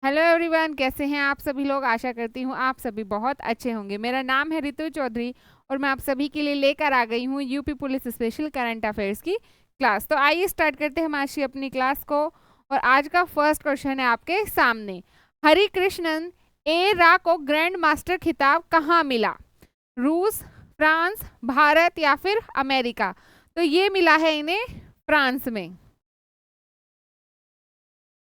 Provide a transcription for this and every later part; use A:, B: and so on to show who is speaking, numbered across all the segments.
A: Hello everyone, कैसे हैं आप सभी लोग। आशा करती हूँ आप सभी बहुत अच्छे होंगे। मेरा नाम है रितु चौधरी और मैं आप सभी के लिए लेकर आ गई हूँ UP police special current affairs की क्लास। तो आइए स्टार्ट करते हैं हमारी अपनी क्लास को। और आज का फर्स्ट क्वेश्चन है आपके सामने। हरि कृष्णन ए रा को ग्रैंड मास्टर खिताब कहाँ मिला? रूस, फ्रांस, भारत या फिर अमेरिका? तो ये मिला है इन्हें फ्रांस में।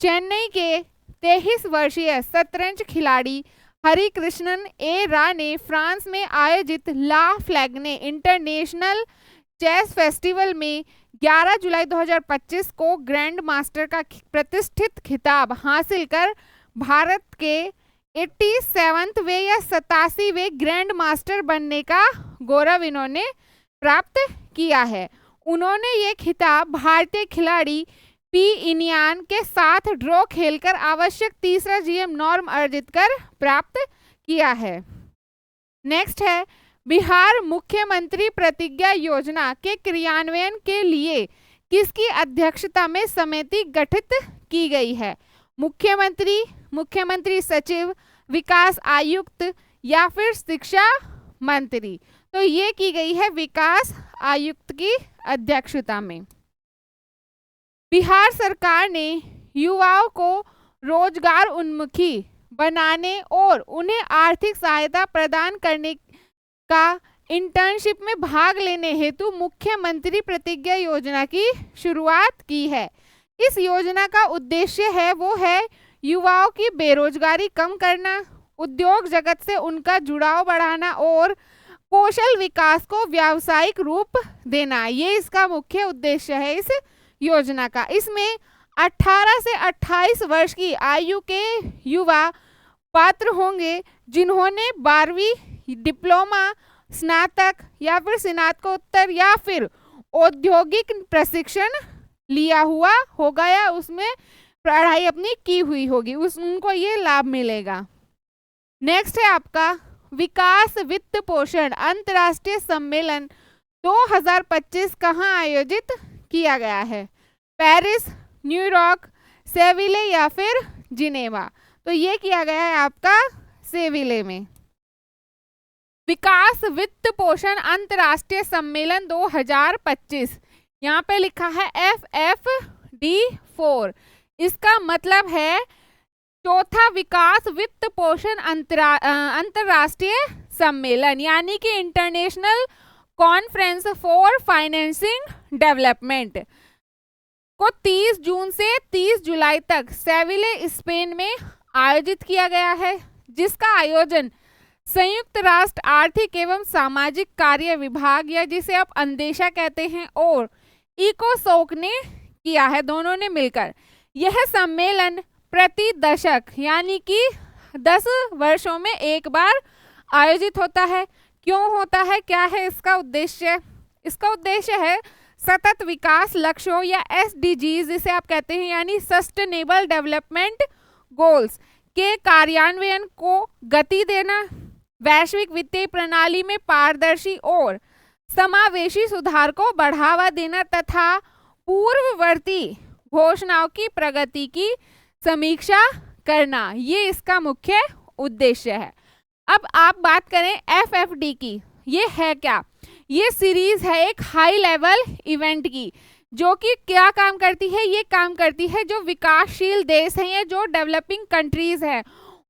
A: चेन्नई के 23 वर्षीय शतरंज खिलाड़ी हरि कृष्णन ए रा ने फ्रांस में आयोजित ला फ्लैगने इंटरनेशनल चेस फेस्टिवल में 11 जुलाई 2025 को ग्रैंड मास्टर का प्रतिष्ठित खिताब हासिल कर भारत के 87वें या 87वें ग्रैंड मास्टर बनने का गौरव इन्होंने प्राप्त किया है। उन्होंने ये खिताब भारतीय खिलाड़ी पी इनियान के साथ ड्रॉ खेलकर आवश्यक तीसरा जीएम नॉर्म अर्जित कर प्राप्त किया है। नेक्स्ट है, बिहार मुख्यमंत्री प्रतिज्ञा योजना के क्रियान्वयन के लिए किसकी अध्यक्षता में समिति गठित की गई है? मुख्यमंत्री, मुख्यमंत्री सचिव, विकास आयुक्त या फिर शिक्षा मंत्री? तो ये की गई है विकास आयुक्त की अध्यक्षता में। बिहार सरकार ने युवाओं को रोजगार उन्मुखी बनाने और उन्हें आर्थिक सहायता प्रदान करने का इंटर्नशिप में भाग लेने हेतु मुख्यमंत्री प्रतिज्ञा योजना की शुरुआत की है। इस योजना का उद्देश्य है युवाओं की बेरोजगारी कम करना, उद्योग जगत से उनका जुड़ाव बढ़ाना और कौशल विकास को व्यावसायिक रूप देना। ये इसका मुख्य उद्देश्य है इस योजना का। इसमें 18 से 28 वर्ष की आयु के युवा पात्र होंगे जिन्होंने 12वीं, डिप्लोमा, स्नातक या फिर स्नातकोत्तर या फिर औद्योगिक प्रशिक्षण लिया हुआ होगा या उसमें पढ़ाई अपनी की हुई होगी, उनको ये लाभ मिलेगा। नेक्स्ट है आपका विकास वित्त पोषण अंतर्राष्ट्रीय सम्मेलन 2025 कहाँ आयोजित किया गया है? पेरिस, न्यूयॉर्क, सेविले या फिर जिनेवा? तो ये किया गया है आपका सेविले में। विकास वित्त पोषण अंतर्राष्ट्रीय सम्मेलन 2025, यहाँ पे लिखा है FFD4। इसका मतलब है चौथा विकास वित्त पोषण अंतर्राष्ट्रीय सम्मेलन, यानी कि international conference for financing development को 30 जून से 30 जुलाई तक सेविले स्पेन में आयोजित किया गया है, जिसका आयोजन संयुक्त राष्ट्र आर्थिक एवं सामाजिक कार्य विभाग या जिसे आप अंदेशा कहते हैं और इकोसोक ने किया है, दोनों ने मिलकर। यह सम्मेलन प्रति दशक यानी कि 10 वर्षों में एक बार आयोजित होता है। क्यों होता है, क्या है इसका उद्देश्य? इसका उद्देश्य है सतत विकास लक्ष्यों या SDGs जिसे आप कहते हैं, यानी सस्टेनेबल डेवलपमेंट गोल्स के कार्यान्वयन को गति देना, वैश्विक वित्तीय प्रणाली में पारदर्शी और समावेशी सुधार को बढ़ावा देना तथा पूर्ववर्ती घोषणाओं की प्रगति की समीक्षा करना। ये इसका मुख्य उद्देश्य है। अब आप बात करें FFD की, ये है क्या? ये सीरीज है एक हाई लेवल इवेंट की, जो कि क्या काम करती है? ये काम करती है जो विकासशील देश हैं या जो डेवलपिंग कंट्रीज हैं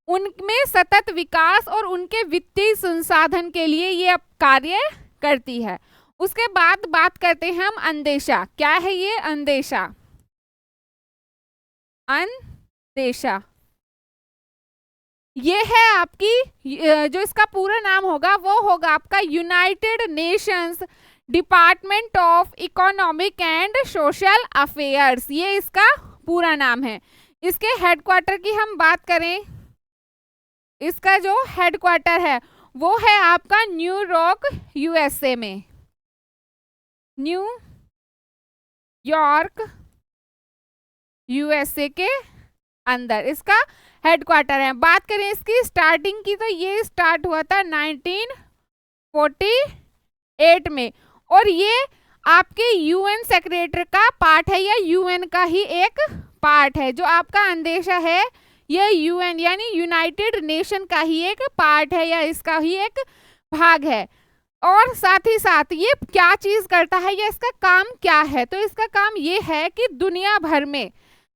A: उनमें सतत विकास और उनके वित्तीय संसाधन के लिए ये कार्य करती है। उसके बाद बात करते हैं हम अंदेशा। क्या है ये अंदेशा? अंदेशा ये है आपकी, जो इसका पूरा नाम होगा वो होगा आपका United Nations department of economic and social affairs. ये इसका पूरा नाम है। इसके हेडक्वार्टर की हम बात करें, इसका जो हेडक्वार्टर है वो है आपका न्यूयॉर्क USA में, न्यूयॉर्क USA के अंदर इसका हेडक्वार्टर है। बात करें इसकी स्टार्टिंग की, तो ये स्टार्ट हुआ था 1948 में और ये आपके UN सेक्रेटरी का पार्ट है या UN का ही एक पार्ट है। जो आपका अंदेशा है ये यूएन यानी यूनाइटेड नेशन का ही एक पार्ट है या इसका ही एक भाग है। और साथ ही साथ ये क्या चीज करता है या इसका काम क्या है, तो इसका काम ये है कि दुनिया भर में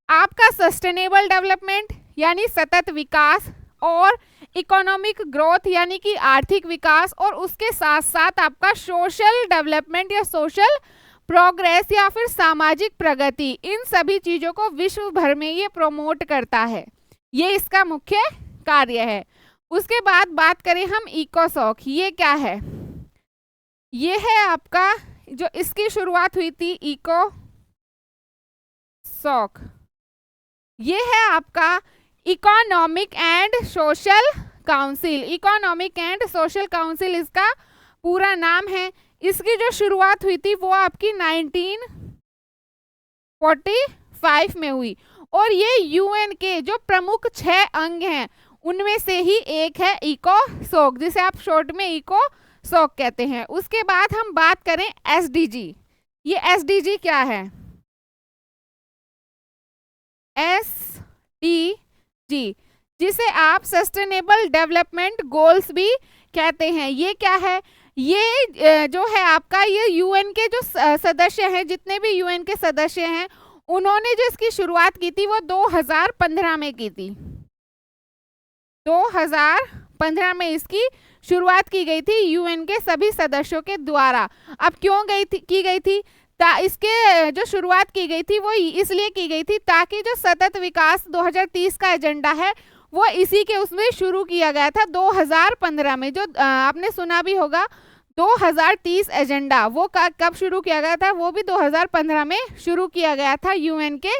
A: आपका सस्टेनेबल डेवलपमेंट यानी सतत विकास और इकोनॉमिक ग्रोथ यानी कि आर्थिक विकास और उसके साथ साथ आपका सोशल डेवलपमेंट या सोशल प्रोग्रेस या फिर सामाजिक प्रगति, इन सभी चीजों को विश्व भर में ये प्रमोट करता है। ये इसका मुख्य कार्य है। उसके बाद बात करें हम इकोसॉक, ये क्या है? ये है आपका जो इसकी शुरुआत हुई थी इकोसॉक, ये है आपका economic and social council. Economic and social council इसका पूरा नाम है। इसकी जो शुरुआत हुई थी वो आपकी 1945 में हुई और ये यूएन के जो प्रमुख 6 अंग हैं उनमें से ही एक है इकोसॉक, जिसे आप शॉर्ट में इकोसॉक कहते हैं। उसके बाद हम बात करें एसडीजी। ये एसडीजी क्या है? एसडीजी जिसे आप सस्टेनेबल डेवलपमेंट गोल्स भी कहते हैं। ये क्या है? ये जो है आपका ये यूएन के जो सदस्य हैं, जितने भी यूएन के सदस्य हैं, उन्होंने जो इसकी शुरुआत की थी वो 2015 में की थी। 2015 में इसकी शुरुआत की गई थी यूएन के सभी सदस्यों के द्वारा। अब क्यों की गई थी? इसके जो शुरुआत की गई थी वो इसलिए की गई थी ताकि जो सतत विकास 2030 का एजेंडा है वो इसी के उसमें शुरू किया गया था 2015 में। जो आपने सुना भी होगा 2030 एजेंडा, वो कब शुरू किया गया था? वो भी 2015 में शुरू किया गया था यूएन के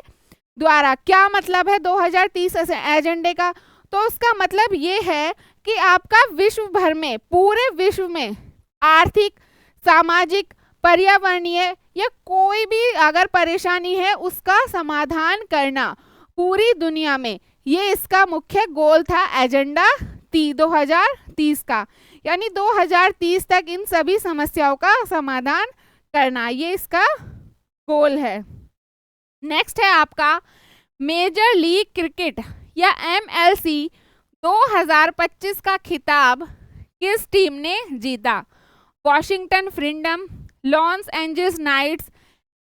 A: द्वारा। क्या मतलब है 2030 एजेंडे का? तो उसका मतलब ये है कि आपका विश्व भर में, पूरे विश्व में आर्थिक, सामाजिक, पर्यावरणीय या कोई भी अगर परेशानी है उसका समाधान करना पूरी दुनिया में, ये इसका मुख्य गोल था एजेंडा 2030 का। यानी 2030 तक इन सभी समस्याओं का समाधान करना, ये इसका गोल है। नेक्स्ट है आपका मेजर लीग क्रिकेट या एमएलसी 2025 का खिताब किस टीम ने जीता? Washington Freedom, Los Angeles Knights,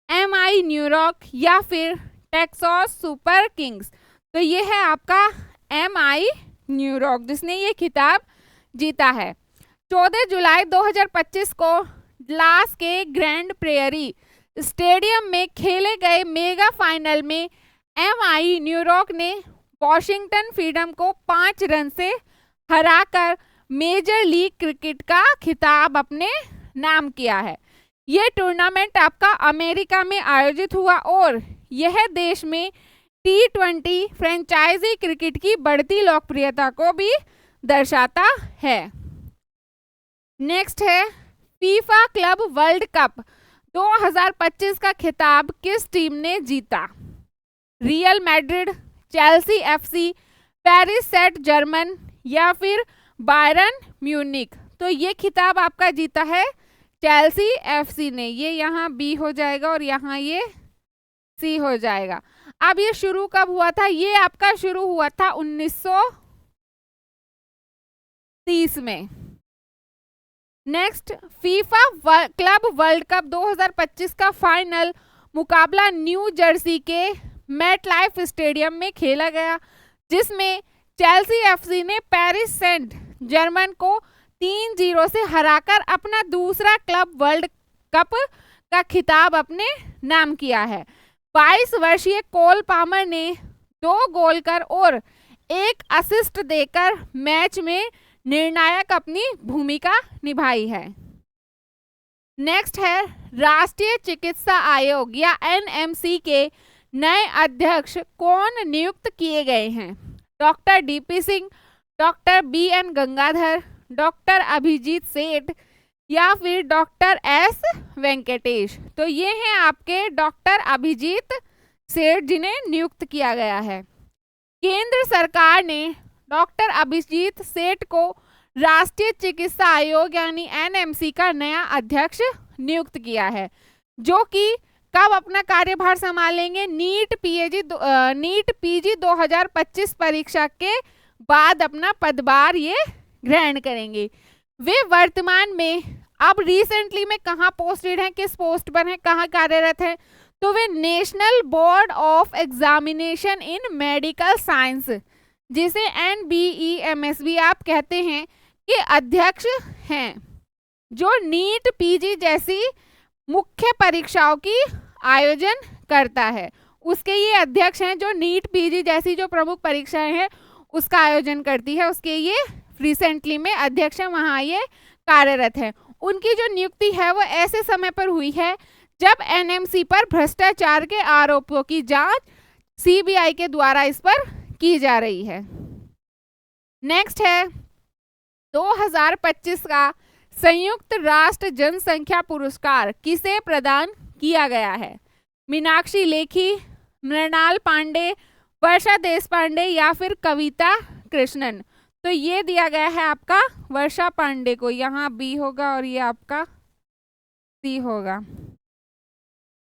A: MI New York या फिर टेक्सास सुपर किंग्स। तो ये है आपका एमआई न्यूयॉर्क जिसने ये खिताब जीता है। 14 जुलाई 2025 को डलास के ग्रैंड प्रेयरी स्टेडियम में खेले गए मेगा फाइनल में एमआई न्यूयॉर्क ने वॉशिंगटन फ्रीडम को 5 रन से हराकर मेजर लीग क्रिकेट का खिताब अपने नाम किया है। ये टूर्नामेंट आपका अमेरिका में आयोजित हुआ और यह देश में T20 फ्रेंचाइजी क्रिकेट की बढ़ती लोकप्रियता को भी दर्शाता है। नेक्स्ट है फीफा क्लब वर्ल्ड कप 2025 का खिताब किस टीम ने जीता? Real Madrid, Chelsea FC, Paris Saint Germain या फिर बायरन म्यूनिक। तो ये खिताब आपका जीता है चेल्सी एफसी ने। ये यहाँ बी हो जाएगा और यहाँ ये सी हो जाएगा। अब ये शुरू कब हुआ था? ये आपका शुरू हुआ था 1930 में। Next FIFA club world cup 2025 का फाइनल मुकाबला न्यू जर्सी के मेटलाइफ स्टेडियम में खेला गया, जिसमें चेल्सी एफसी ने पेरिस सेंट जर्मन को 3-0 से हराकर अपना दूसरा क्लब वर्ल्ड कप का खिताब अपने नाम किया है। 22 वर्षीय कोल पामर ने 2 गोल कर और 1 असिस्ट देकर मैच में निर्णायक अपनी भूमिका निभाई है। नेक्स्ट है राष्ट्रीय चिकित्सा आयोग या एनएमसी के नए अध्यक्ष कौन नियुक्त किए गए हैं? Doctor DP Singh, doctor BN Gangadhar, doctor Abhijit Seth या फिर डॉक्टर एस वेंकटेश। तो ये हैं आपके डॉक्टर अभिजीत सेठ जिन्हें नियुक्त किया गया है। केंद्र सरकार ने डॉक्टर अभिजीत सेठ को राष्ट्रीय चिकित्सा आयोग यानी एनएमसी का नया अध्यक्ष नियुक्त किया है, जो कि कब अपना कार्यभार संभालेंगे? नीट पीजी 2025 परीक्षा के बाद अपना पदभार ये ग्रहण करेंगे। वे वर्तमान में अब रिसेंटली में कहाँ पोस्टेड हैं, किस पोस्ट पर हैं, कहाँ कार्यरत हैं? तो वे National Board of Examination in Medical Science, जिसे NBEMSB आप कहते हैं, के अध्यक्ष हैं, जो नीट पीजी जैसी मुख्य परीक्षाओं की आयोजन करता है। उसके ये अध्यक्ष हैं जो नीट पीजी जैसी जो प्रमुख परीक्षाएं हैं उसका आयोजन करती है, उसके ये रिसेंटली में अध्यक्ष हैं, वहाँ ये कार्यरत है। उनकी जो नियुक्ति है वो ऐसे समय पर हुई है जब NMC पर भ्रष्टाचार के आरोपों की जांच CBI के द्वारा इस पर की जा रही है। नेक्स्ट है 2025 का संयुक्त राष्ट्र जनसंख्या पुरस्कार किसे प्रदान किया गया है? मीनाक्षी लेखी, मृणाल पांडे, वर्षा देशपांडे या फिर कविता कृष्णन? तो ये दिया गया है आपका वर्षा पांडे को, यहाँ B होगा और ये आपका C होगा।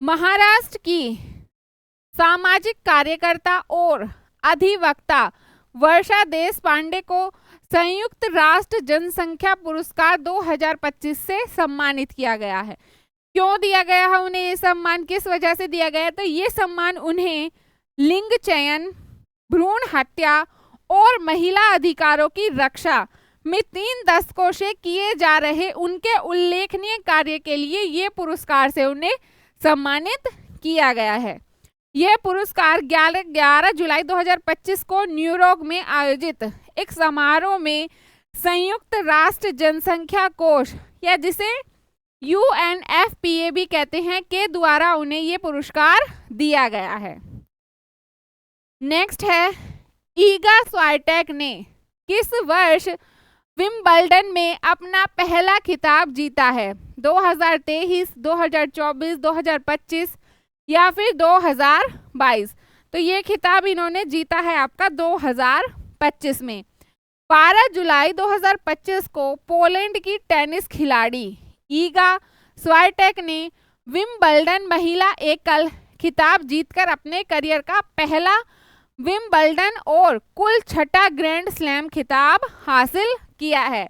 A: महाराष्ट्र की सामाजिक कार्यकर्ता और अधिवक्ता वर्षा देशपांडे को संयुक्त राष्ट्र जनसंख्या पुरस्कार 2025 से सम्मानित किया गया है। क्यों दिया गया है उन्हें ये सम्मान, किस वजह से दिया गया है? तो ये सम्मान उन्हें लिंग चयन, भ्रूण हत्या और महिला अधिकारों की रक्षा में 3 दशकों से किए जा रहे उनके उल्लेखनीय कार्य के लिए ये पुरस्कार से उन्हें सम्मानित किया गया है। यह पुरस्कार 11 जुलाई 2025 को न्यूयॉर्क में आयोजित एक समारोह में संयुक्त राष्ट्र जनसंख्या कोष, या जिसे UNFPA भी कहते हैं, के द्वारा उन्हें ये पुरस्कार दिया गया है। नेक्स्ट है ईगा स्वाइटेक ने किस वर्ष विंबलडन में अपना पहला खिताब जीता है? 2023, 2024, 2025 या फिर 2022? तो ये खिताब इन्होंने जीता है आपका 2025 में। 12 जुलाई 2025 को पोलैंड की टेनिस खिलाड़ी ईगा स्वाइटेक ने विंबलडन महिला एकल खिताब जीतकर अपने करियर का पहला विंबलडन और कुल 6ठा ग्रैंड स्लैम खिताब हासिल किया है।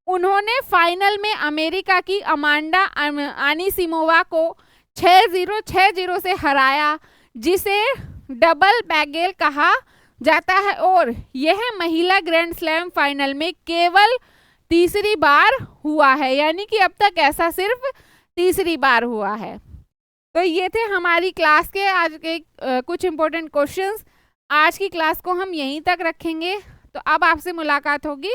A: उन्होंने फाइनल में अमेरिका की अमांडा अनिसिमोवा को 6-0, 6-0 से हराया, जिसे डबल बैगेल कहा जाता है, और यह महिला ग्रैंड स्लैम फाइनल में केवल तीसरी बार हुआ है, यानी कि अब तक ऐसा सिर्फ तीसरी बार हुआ है। तो ये थे हमारी क्लास के आज के कुछ इंपॉर्टेंट क्वेश्चंस। आज की क्लास को हम यहीं तक रखेंगे, तो अब आपसे मुलाकात होगी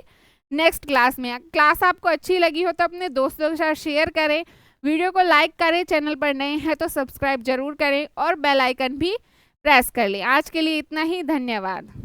A: नेक्स्ट क्लास में। क्लास आपको अच्छी लगी हो तो अपने दोस्तों के साथ शेयर करें, वीडियो को लाइक करें, चैनल पर नए हैं तो सब्सक्राइब जरूर करें और बेल आइकन भी प्रेस कर लें। आज के लिए इतना ही, धन्यवाद।